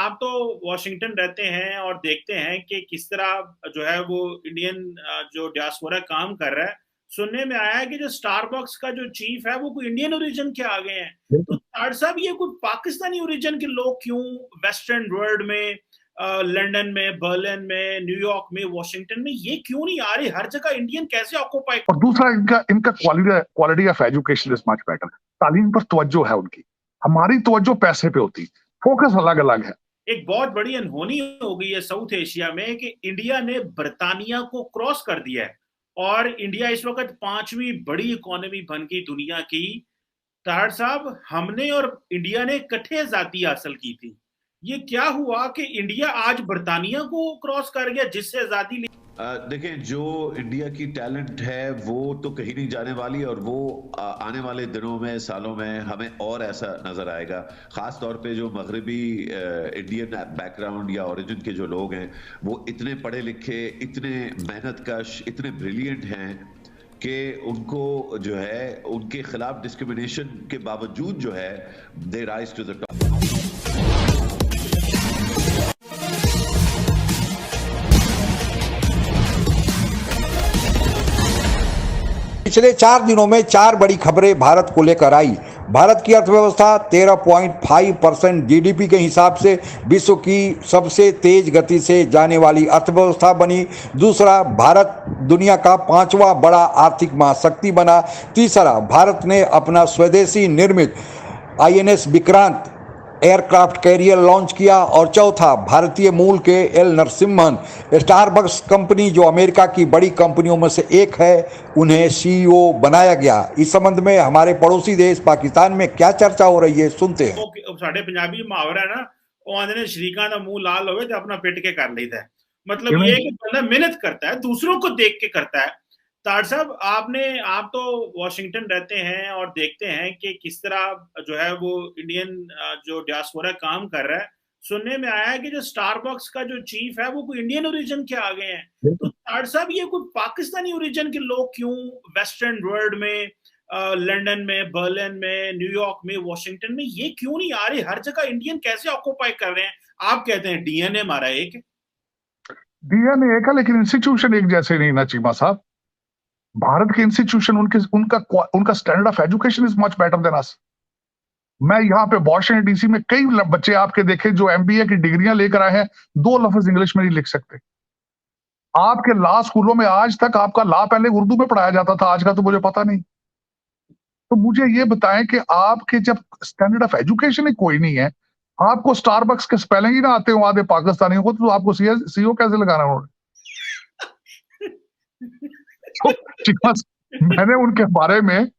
आप तो वॉशिंगटन रहते हैं और देखते हैं कि किस तरह जो है वो इंडियन जो डियास्पोरा काम कर रहा है। सुनने में आया है कि जो स्टारबक्स का जो चीफ है वो कोई इंडियन ओरिजिन के आ गए हैं। तो तार साहब, ये कोई पाकिस्तानी ओरिजिन के लोग क्यों वेस्टर्न वर्ल्ड में, लंदन में, बर्लिन में, न्यूयॉर्क में, वॉशिंगटन में ये क्यों नहीं आ रहे? हर जगह इंडियन कैसे ऑक्यूपाई? और दूसरा, इनका इनका quality of education is much better. तालीम पर तवज्जो है उनकी, हमारी तवज्जो पैसे पे होती, फोकस अलग अलग है। एक बहुत बड़ी अनहोनी हो गई है साउथ एशिया में कि इंडिया ने बर्तानिया को क्रॉस कर दिया है और इंडिया इस वक्त पांचवी बड़ी इकोनॉमी बन गई दुनिया की। तार साहब, हमने और इंडिया ने इकट्ठे आजादी हासिल की थी। ये क्या हुआ कि इंडिया आज बर्तानिया को क्रॉस कर गया जिससे आजादी ली? देखें, जो इंडिया की टैलेंट है वो तो कहीं नहीं जाने वाली, और वो आने वाले दिनों में, सालों में हमें और ऐसा नजर आएगा। खास तौर पे जो मगरबी इंडियन बैकग्राउंड या ओरिजिन के जो लोग हैं वो इतने पढ़े लिखे, इतने मेहनतकश, इतने ब्रिलियंट हैं कि उनको जो है उनके खिलाफ डिस्क्रिमिनेशन के बावजूद जो है they rise to the top. पिछले 4 दिनों में 4 बड़ी खबरें भारत को लेकर आई। भारत की अर्थव्यवस्था 13.5% जीडीपी के हिसाब से विश्व की सबसे तेज गति से जाने वाली अर्थव्यवस्था बनी। दूसरा, भारत दुनिया का 5वां बड़ा आर्थिक महाशक्ति बना। तीसरा, भारत ने अपना स्वदेशी निर्मित INS Vikrant aircraft carrier launch किया। और चौथा, भारतीय मूल के एल नरसिम्हन, स्टारबक्स कंपनी जो अमेरिका की बड़ी कंपनियों में से एक है, उन्हें सीईओ बनाया गया। इस संबंध में हमारे पड़ोसी देश पाकिस्तान में क्या चर्चा हो रही है, सुनते हैं। साढ़े पंजाबी मुहावरा है ना, वो आंदे ने शरीका दा मुंह लाल होवे तो अपना पिट के कर लेता है। मतलब ये कि बंदा मेहनत करता है, दूसरों को देख के करता है। तार साहब, आप तो वॉशिंगटन रहते हैं और देखते हैं कि किस तरह जो है वो इंडियन जो डियास्पोरा काम कर रहा है। सुनने में आया है कि जो स्टारबक्स का जो चीफ है वो कोई इंडियन ओरिजिन के आ गए हैं। तो तार साहब, ये कोई पाकिस्तानी ओरिजिन के लोग क्यों वेस्टर्न वर्ल्ड में, लंदन में, बर्लिन में, न्यूयॉर्क में, वॉशिंगटन में ये क्यों नहीं आ रहे? हर जगह इंडियन कैसे ऑक्यूपाई कर रहे हैं? आप कहते हैं डीएनए हमारा एक एक है, लेकिन इंस्टीट्यूशन एक जैसे नहीं ना चीमा साहब। भारत के इंस्टीट्यूशन, उनका standard of education is much better than us. मैं यहाँ पे वॉशिंगटन डीसी में कई बच्चे आपके देखे जो एमबीए की डिग्रियां लेकर आए हैं, 2 लफ्ज इंग्लिश में नहीं लिख सकते। आपके लॉ स्कूलों में आज तक आपका लॉ पहले उर्दू में पढ़ाया जाता था, आज का तो मुझे पता नहीं। तो मुझे ये बताएं कि आपके जब स्टैंडर्ड ऑफ एजुकेशन ही कोई नहीं है, आपको स्टारबक्स के स्पेलिंग ही ना आते हो आधे पाकिस्तानियों को, तो आपको सीईओ कैसे लगाना उन्होंने? तो मैंने उनके बारे में मैंने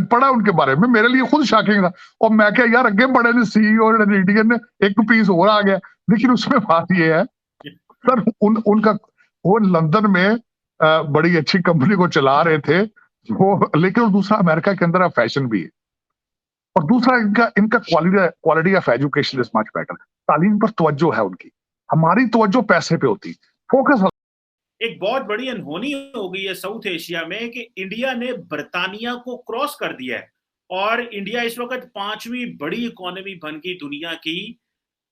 पढ़ा उनके बारे में, मेरे लिए खुद शॉकिंग था। और मैं क्या यार, अगे बड़े ने सीईओ इंडियन ने एक पीस और आ गया। लेकिन उसमें बात ये है सर, उनका वो लंदन में बड़ी अच्छी कंपनी को चला रहे थे वो, लेकिन दूसरा अमेरिका के अंदर फैशन भी है। और दूसरा, इनका quality of education is much better. तालीम पर तवज्जो है उनकी, हमारी तवज्जो पैसे पे होती, फोकस। एक बहुत बड़ी अनहोनी हो गई है साउथ एशिया में कि इंडिया ने बर्तानिया को क्रॉस कर दिया है और इंडिया इस वक्त पांचवी बड़ी इकोनॉमी बन गई दुनिया की।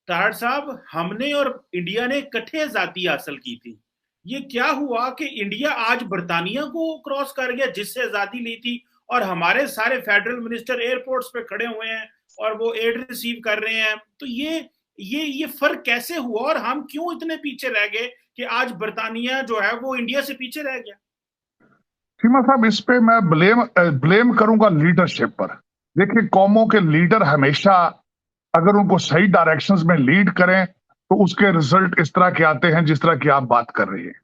तार साहब, हमने और इंडिया ने इकट्ठे आजादी हासिल की थी। ये क्या हुआ कि इंडिया आज बर्तानिया को क्रॉस कर गया जिससे आजादी ली थी, और हमारे सारे फेडरल मिनिस्टर एयरपोर्ट्स पे खड़े हुए हैं और वो एड रिसीव कर रहे हैं। तो ये फर्क कैसे हुआ और हम क्यों इतने पीछे रह गए कि आज बर्तानिया जो है वो इंडिया से पीछे रह गया? सीमा साहब, इस पे मैं ब्लेम करूंगा लीडरशिप पर। देखिए, कौमों के लीडर हमेशा अगर उनको सही डायरेक्शंस में लीड करें तो उसके रिजल्ट इस तरह के आते हैं जिस तरह की आप बात कर रही हैं।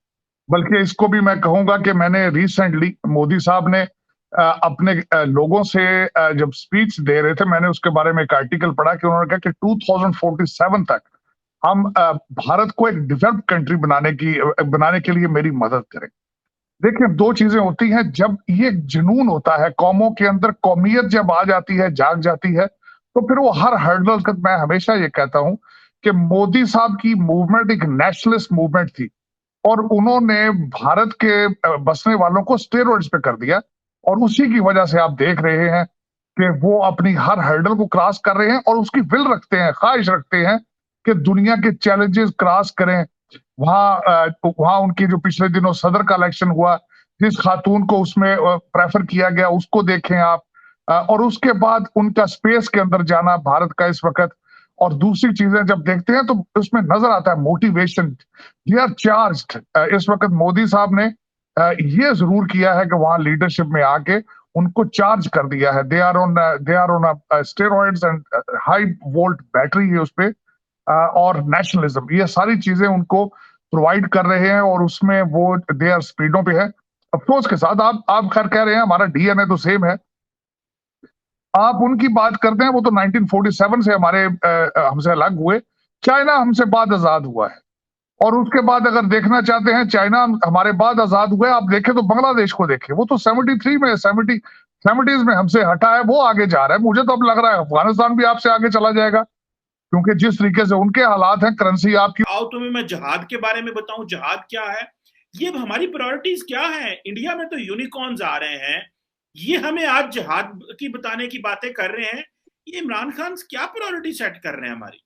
बल्कि इसको भी मैं कहूंगा कि मैंने रिसेंटली मोदी साहब ने अपने लोगों से जब स्पीच दे रहे थे, मैंने उसके बारे में एक आर्टिकल पढ़ा कि उन्होंने कहा कि 2047 तक हम भारत को एक डेवलप्ड कंट्री बनाने के लिए मेरी मदद करें। देखिए, 2 चीजें होती हैं। जब ये जुनून होता है कौमों के अंदर, कौमियत जब आ जाती है, जाग जाती है, तो फिर वो हर हर्डल तक, मैं हमेशा ये कहता हूं कि मोदी साहब की मूवमेंट एक नेशनलिस्ट मूवमेंट थी और उन्होंने भारत के बसने वालों को स्टेरॉइड्स पे कर दिया। और उसी की वजह से आप देख रहे हैं कि वो अपनी हर हर्डल को क्रॉस कर रहे हैं और उसकी विल रखते हैं, ख्वाहिश रखते हैं कि दुनिया के चैलेंजेस क्रॉस करें। वहां उनकी जो पिछले दिनों सदर का इलेक्शन हुआ, जिस खातून को उसमें प्रेफर किया गया उसको देखें आप, और उसके बाद उनका स्पेस के अंदर जाना भारत का इस वक्त, और दूसरी चीजें जब देखते हैं तो उसमें नजर आता है मोटिवेशन। They are charged. इस वक्त मोदी साहब ने ये जरूर किया है कि वहां लीडरशिप में आके उनको चार्ज कर दिया है। They are on steroids and high volt battery है उस पे, और नेशनलिज्म, ये सारी चीजें उनको प्रोवाइड कर रहे हैं और उसमें वो दे आर स्पीडों पे है। अफसोस के साथ आप खैर कह रहे हैं हमारा डीएनए तो सेम है। आप उनकी बात करते हैं, वो तो 1947 से हमसे अलग हुए। चाइना हमसे बाद आजाद हुआ है, और उसके बाद अगर देखना चाहते हैं चाइना हमारे बाद आजाद हुए, आप देखें तो बांग्लादेश को देखें, वो तो 70s में हमसे हटा है, वो आगे जा रहा है। मुझे तो अब लग रहा है अफगानिस्तान भी आपसे आगे चला जाएगा, क्योंकि जिस तरीके से उनके हालात हैं, करेंसी आपकी। आओ तुम्हें मैं जहाद के बारे में बताऊं, जहाद क्या है, ये हमारी प्रायोरिटीज क्या है। इंडिया में तो यूनिकॉर्न्स आ रहे हैं, ये हमें आज जहाद की बताने की बातें कर रहे हैं। ये इमरान खान क्या प्रायोरिटी सेट कर रहे हैं हमारी?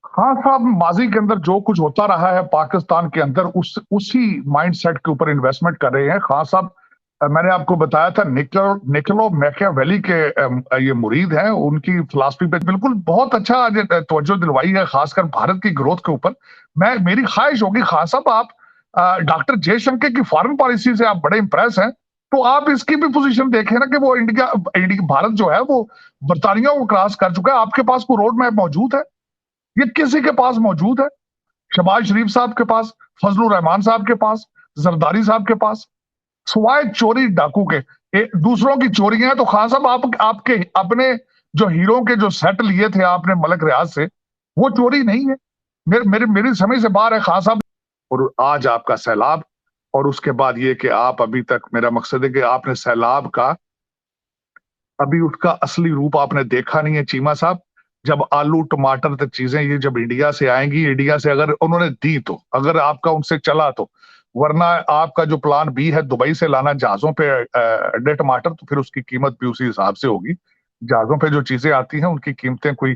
हाँ साहब, माजी के अंदर जो कुछ होता रहा है पाकिस्तान के अंदर, उसी माइंडसेट के ऊपर इन्वेस्टमेंट कर रहे हैं खान साहब। मैंने आपको बताया था निकोलो मैकियावेली के ये मुरीद हैं, उनकी फिलॉसफी पे बिल्कुल बहुत अच्छा तवज्जो दिलवाई है, खासकर भारत की ग्रोथ के ऊपर। मेरी ख्वाहिश होगी खान साहब, आप डॉक्टर जयशंकर की फॉरेन पॉलिसी से आप बड़े इंप्रेस हैं, तो आप इसकी भी पोजीशन देखें ना कि वो भारत जो है वो बरतानिया को क्रॉस कर चुका है। आपके पास कोई रोड मैप मौजूद है? ये किसी के पास मौजूद है? शहबाज शरीफ साहब के पास, फजलुर रहमान साहब के पास, जरदारी साहब के पास, सिवाय चोरी डाकू के दूसरों की चोरियां हैं। तो खान साहब आपके अपने जो हीरो के जो सेट लिए थे आपने मलक रियाज से, वो चोरी नहीं है? मेरी समझ से बाहर है खान साहब। और आज आपका सैलाब, और उसके बाद ये कि आप अभी तक, मेरा मकसद है कि आपने सैलाब का अभी उसका असली रूप आपने देखा नहीं है चीमा साहब। जब आलू टमाटर तक चीजें ये जब इंडिया से आएंगी, इंडिया से अगर उन्होंने दी तो, अगर आपका उनसे चला तो, वरना आपका जो प्लान बी है दुबई से लाना जहाजों पे अड्डे टमाटर, तो फिर उसकी कीमत भी उसी हिसाब से होगी। जहाजों पे जो चीजें आती हैं उनकी कीमतें कोई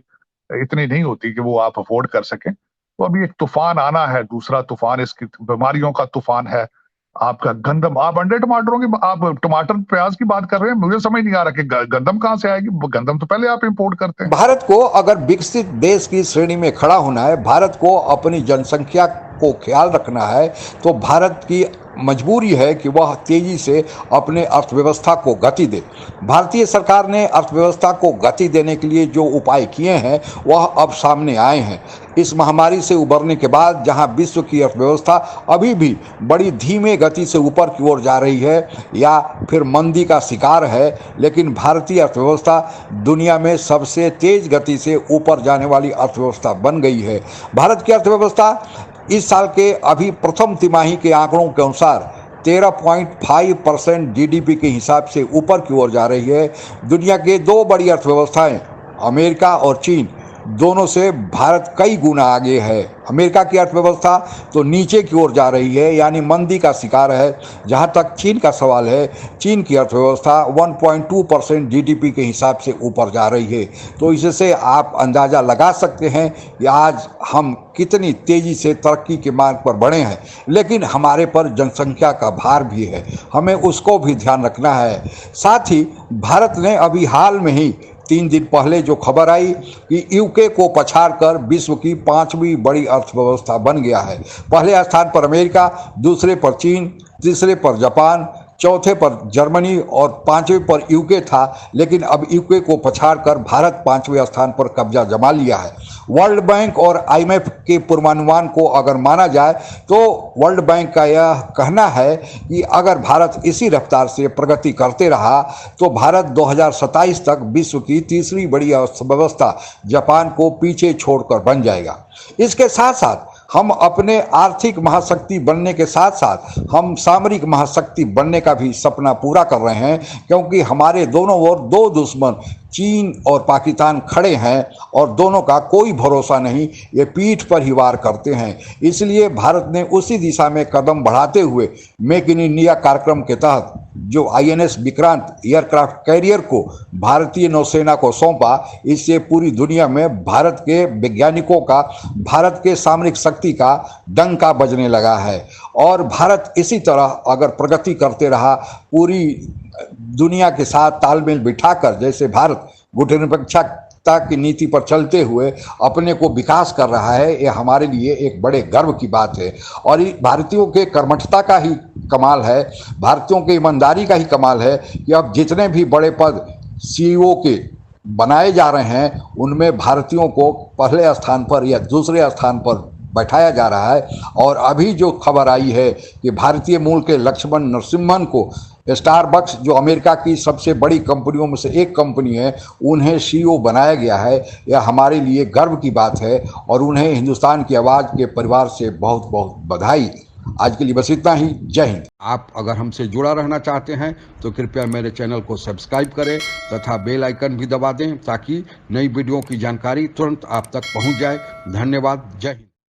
इतनी नहीं होती कि वो आप अफोर्ड कर सकें। तो अभी एक तूफान आना है, दूसरा तूफान इसकी बीमारियों का तूफान है। आपका गंदम, आप अंडे टमाटरों की, आप टमाटर प्याज की बात कर रहे हैं, मुझे समझ नहीं आ रहा कि गंदम कहां से आएगी। गंदम तो पहले आप इंपोर्ट करते हैं। भारत को अगर विकसित देश की श्रेणी में खड़ा होना है, भारत को अपनी जनसंख्या को ख्याल रखना है, तो भारत की मजबूरी है कि वह तेजी से अपने अर्थव्यवस्था को गति दे। भारतीय सरकार ने अर्थव्यवस्था को गति देने के लिए जो उपाय किए हैं वह अब सामने आए हैं। इस महामारी से उबरने के बाद जहां विश्व की अर्थव्यवस्था अभी भी बड़ी धीमे गति से ऊपर की ओर जा रही है या फिर मंदी का शिकार है, लेकिन भारतीय अर्थव्यवस्था दुनिया में सबसे तेज गति से ऊपर जाने वाली अर्थव्यवस्था बन गई है। भारत की अर्थव्यवस्था इस साल के अभी प्रथम तिमाही के आंकड़ों के अनुसार 13.5% जीडीपी के हिसाब से ऊपर की ओर जा रही है। दुनिया के दो बड़ी अर्थव्यवस्थाएं अमेरिका और चीन, दोनों से भारत कई गुना आगे है। अमेरिका की अर्थव्यवस्था तो नीचे की ओर जा रही है, यानी मंदी का शिकार है। जहां तक चीन का सवाल है, चीन की अर्थव्यवस्था 1.2% जीडीपी के हिसाब से ऊपर जा रही है। तो इससे आप अंदाज़ा लगा सकते हैं कि आज हम कितनी तेज़ी से तरक्की के मार्ग पर बढ़े हैं, लेकिन हमारे पर जनसंख्या का भार भी है, हमें उसको भी ध्यान रखना है। साथ ही भारत ने अभी हाल में ही 3 दिन पहले जो खबर आई कि यूके को पछाड़कर विश्व की 5वीं बड़ी अर्थव्यवस्था बन गया है। पहले स्थान पर अमेरिका, दूसरे पर चीन, तीसरे पर जापान, चौथे पर जर्मनी और 5वें पर यूके था, लेकिन अब यूके को पछाड़कर भारत 5वें स्थान पर कब्जा जमा लिया है। वर्ल्ड बैंक और आईएमएफ के पूर्वानुमान को अगर माना जाए तो वर्ल्ड बैंक का यह कहना है कि अगर भारत इसी रफ्तार से प्रगति करते रहा तो भारत 2027 तक विश्व की तीसरी बड़ी अर्थव्यवस्था जापान को पीछे छोड़कर बन जाएगा। इसके साथ साथ हम अपने आर्थिक महाशक्ति बनने के साथ साथ हम सामरिक महाशक्ति बनने का भी सपना पूरा कर रहे हैं, क्योंकि हमारे दोनों ओर दो दुश्मन चीन और पाकिस्तान खड़े हैं और दोनों का कोई भरोसा नहीं, ये पीठ पर ही वार करते हैं। इसलिए भारत ने उसी दिशा में कदम बढ़ाते हुए मेक इन इंडिया कार्यक्रम के तहत जो INS विक्रांत एयरक्राफ्ट कैरियर को भारतीय नौसेना को सौंपा, इससे पूरी दुनिया में भारत के वैज्ञानिकों का, भारत के सामरिक शक्ति का डंका बजने लगा है। और भारत इसी तरह अगर प्रगति करते रहा, पूरी दुनिया के साथ तालमेल बिठाकर, जैसे भारत गुटनिरपेक्षता की नीति पर चलते हुए अपने को विकास कर रहा है, ये हमारे लिए एक बड़े गर्व की बात है। और भारतीयों के कर्मठता का ही कमाल है, भारतीयों की ईमानदारी का ही कमाल है कि अब जितने भी बड़े पद CEO के बनाए जा रहे हैं, उनमें भारतीयों को पहले स्थान पर या दूसरे स्थान पर बैठाया जा रहा है। और अभी जो खबर आई है कि भारतीय मूल के लक्ष्मण नरसिम्हन को स्टारबक्स, जो अमेरिका की सबसे बड़ी कंपनियों में से एक कंपनी है, उन्हें CEO बनाया गया है, यह हमारे लिए गर्व की बात है। और उन्हें हिंदुस्तान की आवाज़ के परिवार से बहुत बहुत बधाई। आज के लिए बस इतना ही। जय हिंद। आप अगर हमसे जुड़ा रहना चाहते हैं तो कृपया मेरे चैनल को सब्सक्राइब करें तथा बेल आइकन भी दबा दें, ताकि नई वीडियो की जानकारी तुरंत आप तक पहुंच जाए। धन्यवाद। जय हिंद।